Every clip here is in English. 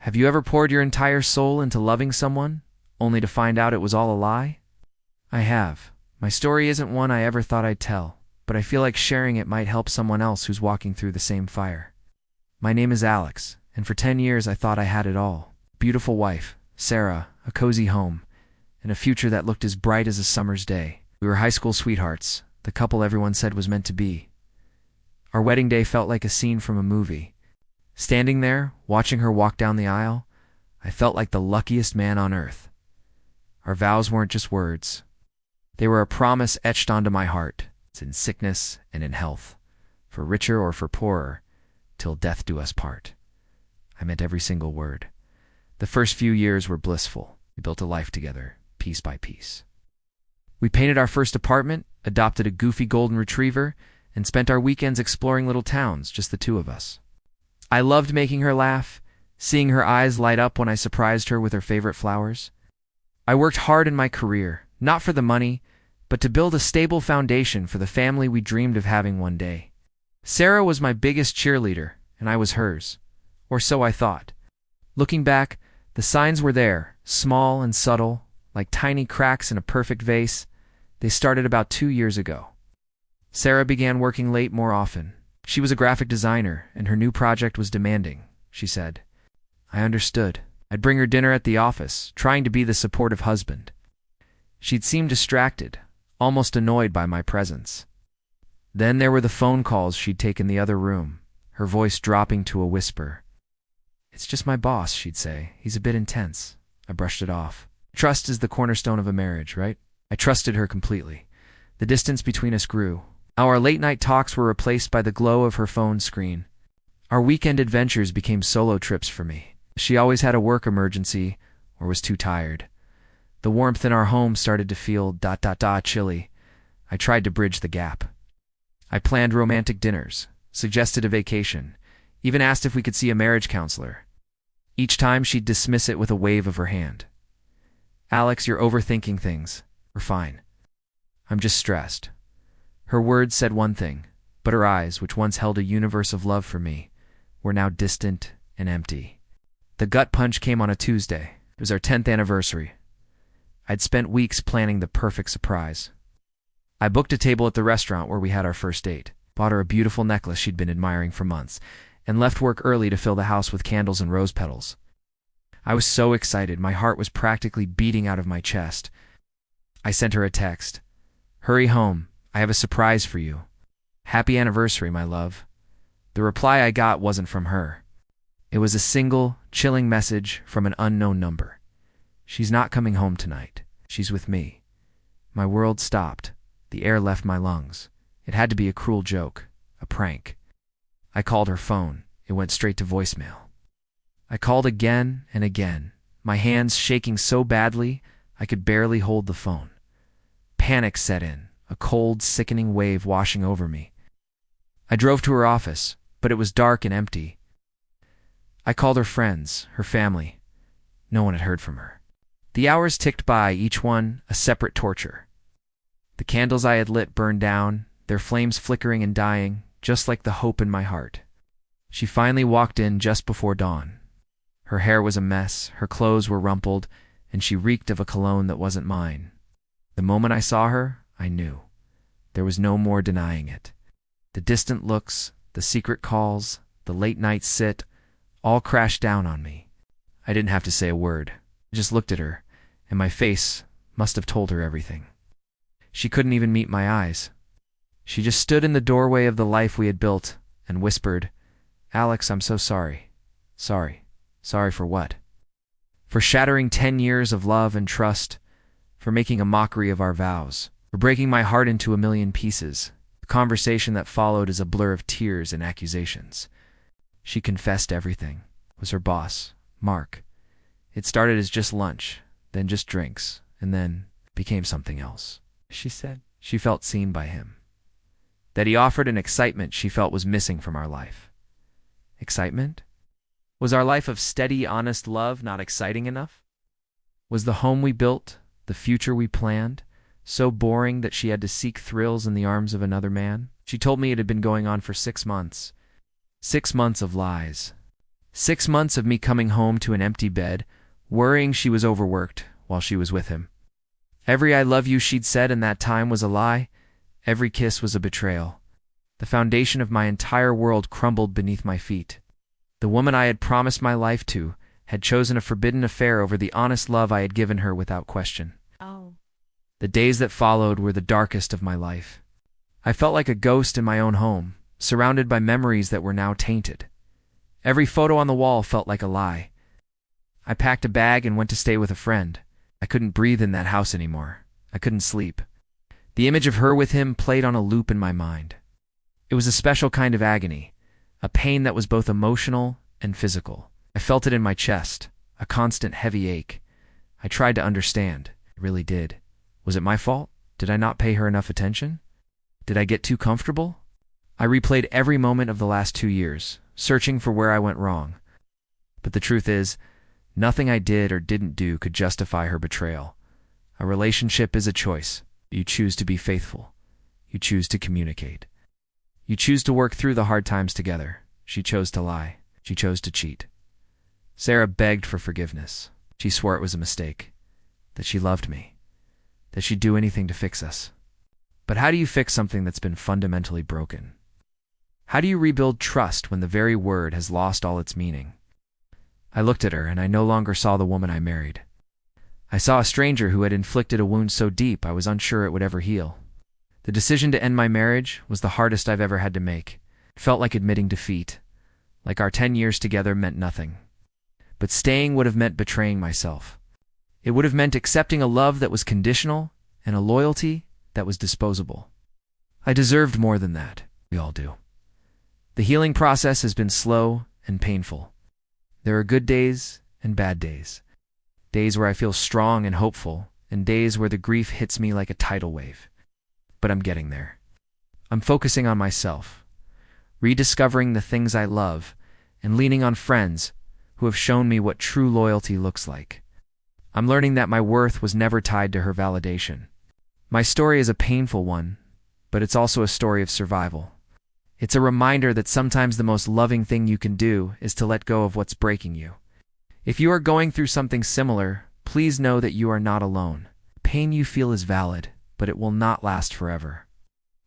Have you ever poured your entire soul into loving someone, only to find out it was all a lie? I have. My story isn't one I ever thought I'd tell, but I feel like sharing it might help someone else who's walking through the same fire. My name is Alex, and for 10 years I thought I had it all. Beautiful wife, Sarah, a cozy home, and a future that looked as bright as a summer's day. We were high school sweethearts, the couple everyone said was meant to be. Our wedding day felt like a scene from a movie. Standing there, watching her walk down the aisle, I felt like the luckiest man on earth. Our vows weren't just words. They were a promise etched onto my heart, in sickness and in health, for richer or for poorer, till death do us part. I meant every single word. The first few years were blissful. We built a life together, piece by piece. We painted our first apartment, adopted a goofy golden retriever, and spent our weekends exploring little towns, just the two of us. I loved making her laugh, seeing her eyes light up when I surprised her with her favorite flowers. I worked hard in my career, not for the money, but to build a stable foundation for the family we dreamed of having one day. Sarah was my biggest cheerleader, and I was hers. Or so I thought. Looking back, the signs were there, small and subtle, like tiny cracks in a perfect vase. They started about 2 years ago. Sarah began working late more often. She was a graphic designer, and her new project was demanding, she said. I understood. I'd bring her dinner at the office, trying to be the supportive husband. She'd seem distracted, almost annoyed by my presence. Then there were the phone calls she'd take in the other room, her voice dropping to a whisper. It's just my boss, she'd say. He's a bit intense. I brushed it off. Trust is the cornerstone of a marriage, right? I trusted her completely. The distance between us grew. Our late-night talks were replaced by the glow of her phone screen. Our weekend adventures became solo trips for me. She always had a work emergency or was too tired. The warmth in our home started to feel chilly. I tried to bridge the gap. I planned romantic dinners, suggested a vacation, even asked if we could see a marriage counselor. Each time she'd dismiss it with a wave of her hand. Alex, you're overthinking things. We're fine. I'm just stressed. Her words said one thing, but her eyes, which once held a universe of love for me, were now distant and empty. The gut punch came on a Tuesday. It was our 10th anniversary. I'd spent weeks planning the perfect surprise. I booked a table at the restaurant where we had our first date, bought her a beautiful necklace she'd been admiring for months, and left work early to fill the house with candles and rose petals. I was so excited, my heart was practically beating out of my chest. I sent her a text. Hurry home. I have a surprise for you. Happy anniversary, my love. The reply I got wasn't from her. It was a single, chilling message from an unknown number. She's not coming home tonight. She's with me. My world stopped. The air left my lungs. It had to be a cruel joke, a prank. I called her phone. It went straight to voicemail. I called again and again, my hands shaking so badly I could barely hold the phone. Panic set in, a cold, sickening wave washing over me. I drove to her office, but it was dark and empty. I called her friends, her family. No one had heard from her. The hours ticked by, each one a separate torture. The candles I had lit burned down, their flames flickering and dying, just like the hope in my heart. She finally walked in just before dawn. Her hair was a mess, her clothes were rumpled, and she reeked of a cologne that wasn't mine. The moment I saw her, I knew. There was no more denying it. The distant looks, the secret calls, the late-night sit, all crashed down on me. I didn't have to say a word. I just looked at her, and my face must have told her everything. She couldn't even meet my eyes. She just stood in the doorway of the life we had built and whispered, Alex, I'm so sorry. Sorry. Sorry for what? For shattering 10 years of love and trust, for making a mockery of our vows, for breaking my heart into a million pieces. The conversation that followed is a blur of tears and accusations. She confessed everything. It was her boss, Mark. It started as just lunch, then just drinks, and then became something else. She said she felt seen by him. That he offered an excitement she felt was missing from our life. Excitement? Was our life of steady, honest love not exciting enough? Was the home we built, the future we planned, so boring that she had to seek thrills in the arms of another man? She told me it had been going on for 6 months. 6 months of lies. 6 months of me coming home to an empty bed, worrying she was overworked while she was with him. Every "I love you" she'd said in that time was a lie. Every kiss was a betrayal. The foundation of my entire world crumbled beneath my feet. The woman I had promised my life to had chosen a forbidden affair over the honest love I had given her without question. Oh. The days that followed were the darkest of my life. I felt like a ghost in my own home, surrounded by memories that were now tainted. Every photo on the wall felt like a lie. I packed a bag and went to stay with a friend. I couldn't breathe in that house anymore. I couldn't sleep. The image of her with him played on a loop in my mind. It was a special kind of agony, a pain that was both emotional and physical. I felt it in my chest, a constant heavy ache. I tried to understand. I really did. Was it my fault? Did I not pay her enough attention? Did I get too comfortable? I replayed every moment of the last 2 years, searching for where I went wrong. But the truth is, nothing I did or didn't do could justify her betrayal. A relationship is a choice. You choose to be faithful. You choose to communicate. You choose to work through the hard times together. She chose to lie. She chose to cheat. Sarah begged for forgiveness. She swore it was a mistake, that she loved me, that she'd do anything to fix us. But how do you fix something that's been fundamentally broken? How do you rebuild trust when the very word has lost all its meaning? I looked at her, and I no longer saw the woman I married. I saw a stranger who had inflicted a wound so deep I was unsure it would ever heal. The decision to end my marriage was the hardest I've ever had to make. It felt like admitting defeat, like our 10 years together meant nothing. But staying would have meant betraying myself. It would have meant accepting a love that was conditional and a loyalty that was disposable. I deserved more than that. We all do. The healing process has been slow and painful. There are good days and bad days. Days where I feel strong and hopeful, and days where the grief hits me like a tidal wave. But I'm getting there. I'm focusing on myself, rediscovering the things I love, and leaning on friends who have shown me what true loyalty looks like. I'm learning that my worth was never tied to her validation. My story is a painful one, but it's also a story of survival. It's a reminder that sometimes the most loving thing you can do is to let go of what's breaking you. If you are going through something similar, please know that you are not alone. Pain you feel is valid, but it will not last forever.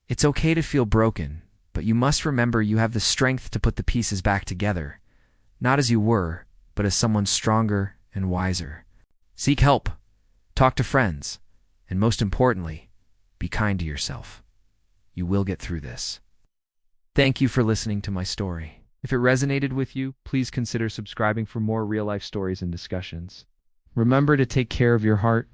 It's okay to feel broken, but you must remember you have the strength to put the pieces back together, not as you were, but as someone stronger and wiser. Seek help, talk to friends, and most importantly, be kind to yourself. You will get through this. Thank you for listening to my story. If it resonated with you, please consider subscribing for more real-life stories and discussions. Remember to take care of your heart